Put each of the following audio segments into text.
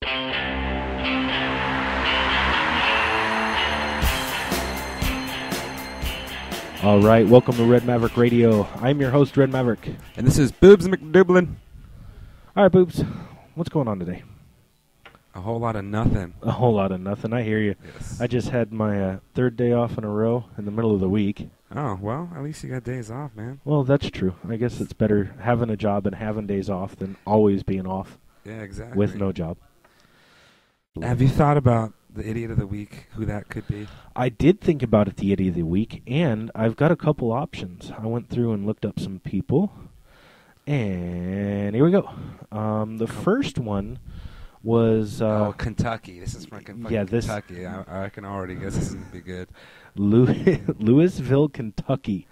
All right, welcome to Red Maverick Radio. I'm your host, Red Maverick. And this is Boobs McDublin. All right, Boobs, what's going on today? A whole lot of nothing. A whole lot of nothing, I hear you. Yes. I just had my third day off in a row in the middle of the week. Oh, well, at least you got days off, man. Well, that's true. I guess it's better having a job and having days off than always being off. Yeah, exactly. With no job. Have you thought about the idiot of the week, who that could be? I did think about it, the idiot of the week, and I've got a couple options. I went through and looked up some people, and here we go. The first one was... Kentucky. This is from Kentucky. I can already guess this is going to be good. Louisville, Kentucky.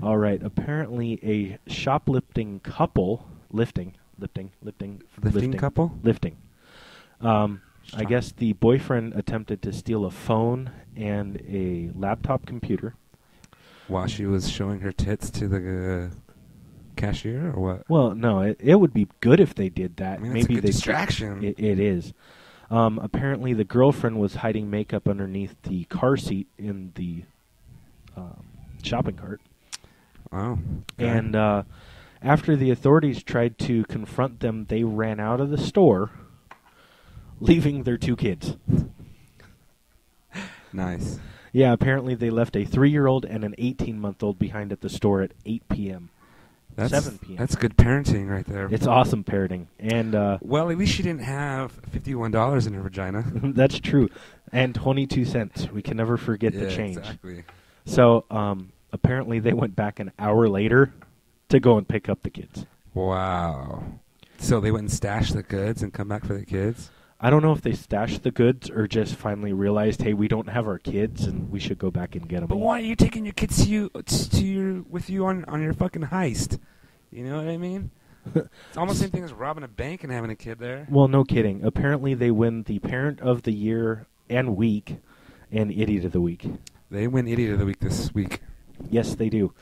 All right, apparently a shoplifting couple... Lifting couple? Lifting. I guess the boyfriend attempted to steal a phone and a laptop computer. While she was showing her tits to the cashier, or what? Well, no, it would be good if they did that. I mean, maybe it's a good distraction. It is. Apparently, the girlfriend was hiding makeup underneath the car seat in the shopping cart. Oh. Okay. And after the authorities tried to confront them, they ran out of the store, leaving their two kids. Nice. Yeah, apparently they left a 3-year-old and an 18-month-old behind at the store at 8 p.m. 7 p.m. That's good parenting right there. It's awesome parenting. And well, at least she didn't have $51 in her vagina. That's true. And 22 cents. We can never forget the change. Exactly. So apparently they went back an hour later to go and pick up the kids. Wow. So they went and stashed the goods and come back for the kids? I don't know if they stashed the goods or just finally realized, hey, we don't have our kids and we should go back and get them. But why are you taking your kids with you on your fucking heist? You know what I mean? It's almost the same thing as robbing a bank and having a kid there. Well, no kidding. Apparently they win the Parent of the Year and Week and Idiot of the Week. They win Idiot of the Week this week. Yes, they do.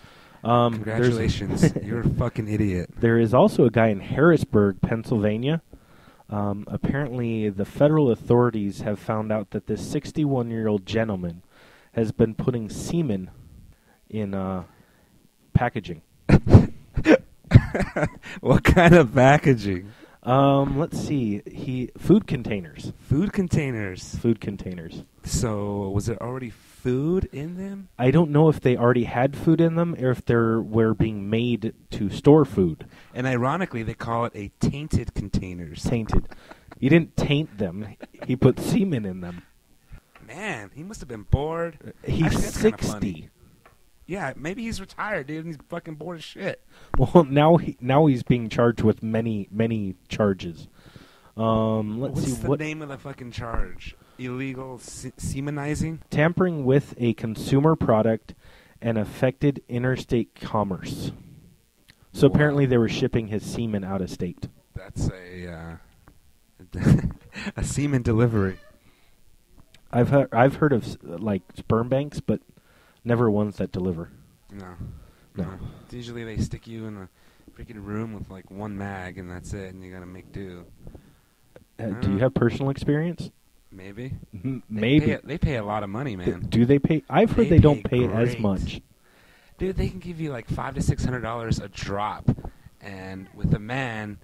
Congratulations. You're a fucking idiot. There is also a guy in Harrisburg, Pennsylvania. Apparently, the federal authorities have found out that this 61-year-old gentleman has been putting semen in packaging. What kind of packaging? Let's see. Food containers. Food containers. Food containers. So, was there already food in them? I don't know if they already had food in them or if they were being made to store food. And ironically, they call it a tainted containers. Tainted. He didn't taint them. He put semen in them. Man, he must have been bored. He's Actually, that's 60. Yeah, maybe he's retired, dude, and he's fucking bored as shit. Well, now he's being charged with many charges. Let's see. What's the name of the fucking charge? Illegal semenizing? Tampering with a consumer product and affected interstate commerce. So apparently they were shipping his semen out of state. That's a a semen delivery. I've heard of like sperm banks, but never ones that deliver. No. Usually they stick you in a freaking room with like one mag and that's it, and you gotta make do. Do you have personal experience? Maybe. Maybe. They pay a lot of money, man. Do they pay? I've heard they don't pay great. as much. Dude, they can give you like $500 to $600 a drop, and with a man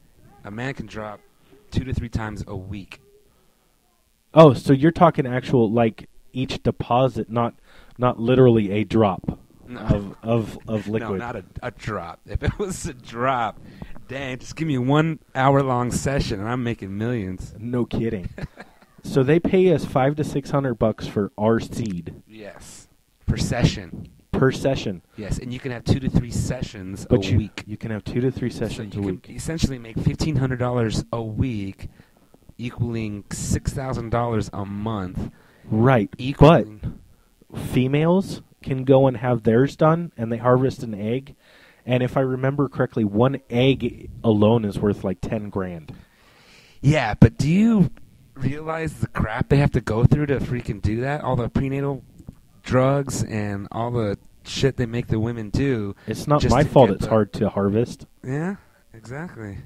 can drop 2 to 3 times a week. Oh, so you're talking actual like each deposit, not literally a drop of liquid. No, not a drop. If it was a drop, dang, just give me 1 hour-long session, and I'm making millions. No kidding. So they pay us $500 to $600 for our seed. Yes, per session. Per session. Yes, and you can have 2 to 3 sessions a week. You can have 2 to 3 sessions a week. Can essentially make $1,500 a week, equaling $6,000 a month. Right, but females can go and have theirs done, and they harvest an egg. And if I remember correctly, one egg alone is worth like $10,000. Yeah, but do you realize the crap they have to go through to freaking do that? All the prenatal drugs and all the shit they make the women do. It's not my fault it's hard to harvest. Yeah, exactly.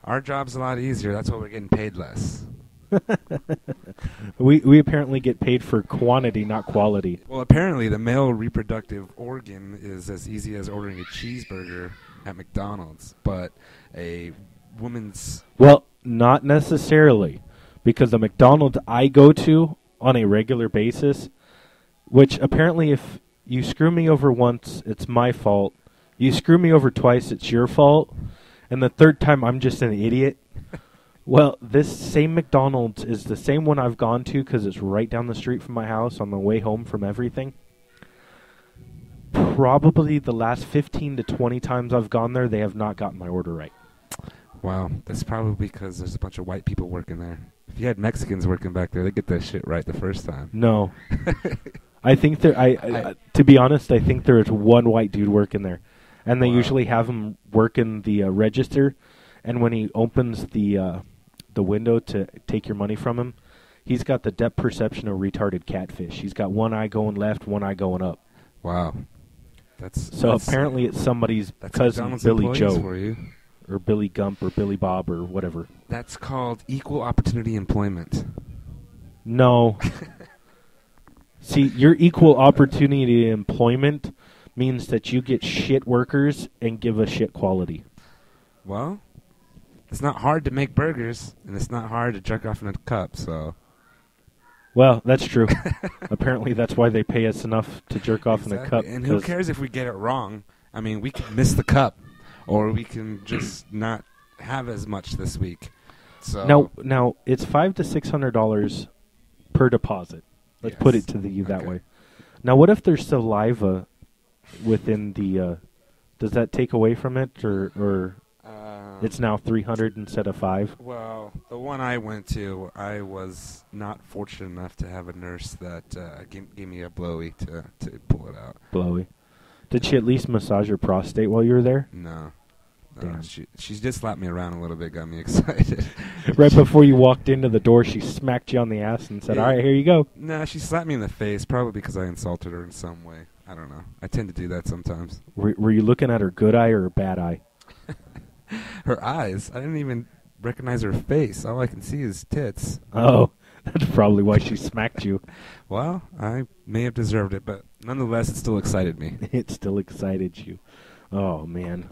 Our job's a lot easier. That's why we're getting paid less. We apparently get paid for quantity, not quality. Well, apparently the male reproductive organ is as easy as ordering a cheeseburger at McDonald's, but a woman's... Well, not necessarily, because the McDonald's I go to on a regular basis, which apparently if you screw me over once, it's my fault. You screw me over twice, it's your fault. And the third time, I'm just an idiot. Well, this same McDonald's is the same one I've gone to because it's right down the street from my house on the way home from everything. Probably the last 15 to 20 times I've gone there, they have not gotten my order right. Wow, that's probably because there's a bunch of white people working there. If you had Mexicans working back there, they'd get that shit right the first time. No. I think there. To be honest, I think there is one white dude working there, and they usually have him working the register. And when he opens the window to take your money from him, he's got the depth perception of retarded catfish. He's got one eye going left, one eye going up. Wow, that's apparently it's somebody's cousin Billy Joe for you. Or Billy Gump or Billy Bob or whatever. That's called equal opportunity employment. No. See, your equal opportunity employment means that you get shit workers and give a shit quality. Well, it's not hard to make burgers, and it's not hard to jerk off in a cup, so... Well, that's true. Apparently that's why they pay us enough to jerk off in a cup. And who cares if we get it wrong? I mean, we can miss the cup, or we can just not have as much this week. So Now it's $500 to $600 per deposit. Let's put it to you that way. Now, what if there's saliva within the? Does that take away from it, or it's now $300 instead of $500? Well, the one I went to, I was not fortunate enough to have a nurse that gave me a blowy to pull it out. Blowy. Did she at least massage your prostate while you were there? No. Damn. She just slapped me around a little bit, got me excited. Right before you walked into the door, she smacked you on the ass and said, all right, here you go. No, she slapped me in the face, probably because I insulted her in some way. I don't know. I tend to do that sometimes. Were you looking at her good eye or her bad eye? Her eyes. I didn't even recognize her face. All I can see is tits. Oh, that's probably why she smacked you. Well, I may have deserved it, but nonetheless, it still excited me. It still excited you. Oh, man.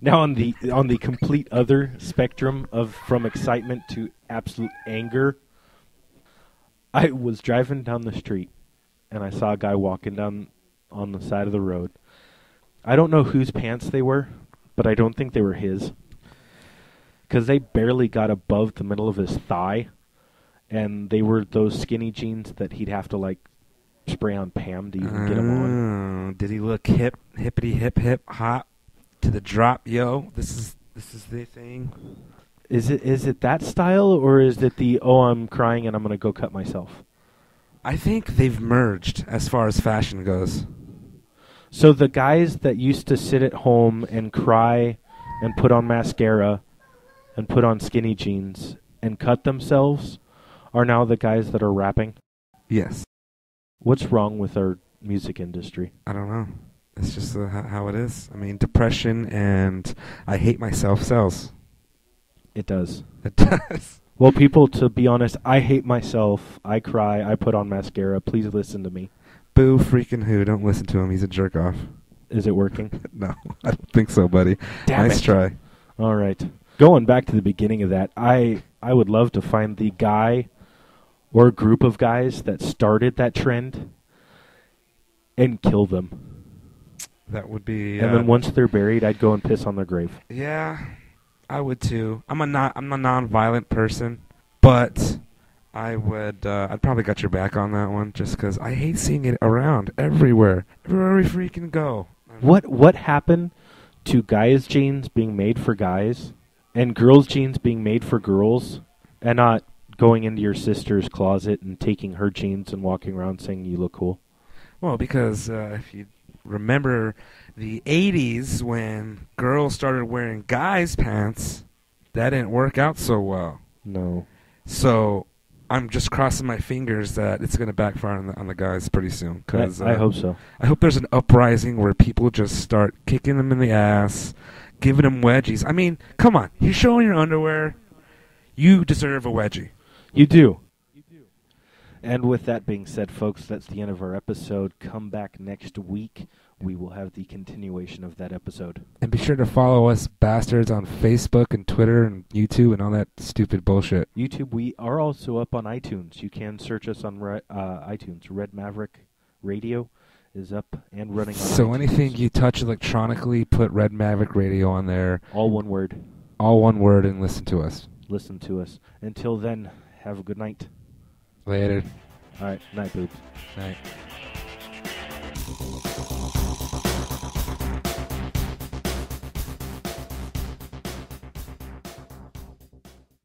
Now on the complete other spectrum of from excitement to absolute anger, I was driving down the street and I saw a guy walking down on the side of the road. I don't know whose pants they were, but I don't think they were his, because they barely got above the middle of his thigh, and they were those skinny jeans that he'd have to like spray on Pam to even get them on. Did he look hippity hip hop? To the drop, yo. This is the thing. Is it that style, or is it the I'm crying and I'm gonna go cut myself? I think they've merged as far as fashion goes. So the guys that used to sit at home and cry and put on mascara and put on skinny jeans and cut themselves are now the guys that are rapping? Yes. What's wrong with our music industry? I don't know. It's just how it is. I mean, depression and I hate myself sells. It does. It does. Well, people, to be honest, I hate myself. I cry. I put on mascara. Please listen to me. Boo freaking who. Don't listen to him. He's a jerk off. Is it working? No, I don't think so, buddy. Damn nice it. try. All right. Going back to the beginning of that, I would love to find the guy or group of guys that started that trend and kill them. That would be. And then once they're buried, I'd go and piss on their grave. Yeah, I would too. I'm a non-violent person, but I would. I'd probably got your back on that one, just because I hate seeing it around everywhere we freaking go. What happened to guys' jeans being made for guys, and girls' jeans being made for girls, and not going into your sister's closet and taking her jeans and walking around saying you look cool? Well, because if you remember the 80s when girls started wearing guys' pants, that didn't work out so well. No. So I'm just crossing my fingers that it's going to backfire on the guys pretty soon. Cause, I hope so. I hope there's an uprising where people just start kicking them in the ass, giving them wedgies. I mean, come on. You're showing your underwear. You deserve a wedgie. You do. And with that being said, folks, that's the end of our episode. Come back next week. We will have the continuation of that episode. And be sure to follow us bastards on Facebook and Twitter and YouTube and all that stupid bullshit. YouTube, we are also up on iTunes. You can search us on iTunes. Red Maverick Radio is up and running on So iTunes. anything you touch electronically, put Red Maverick Radio on there. All one word. All one word, and listen to us. Listen to us. Until then, have a good night. Later. All right. Night, boobs. Night.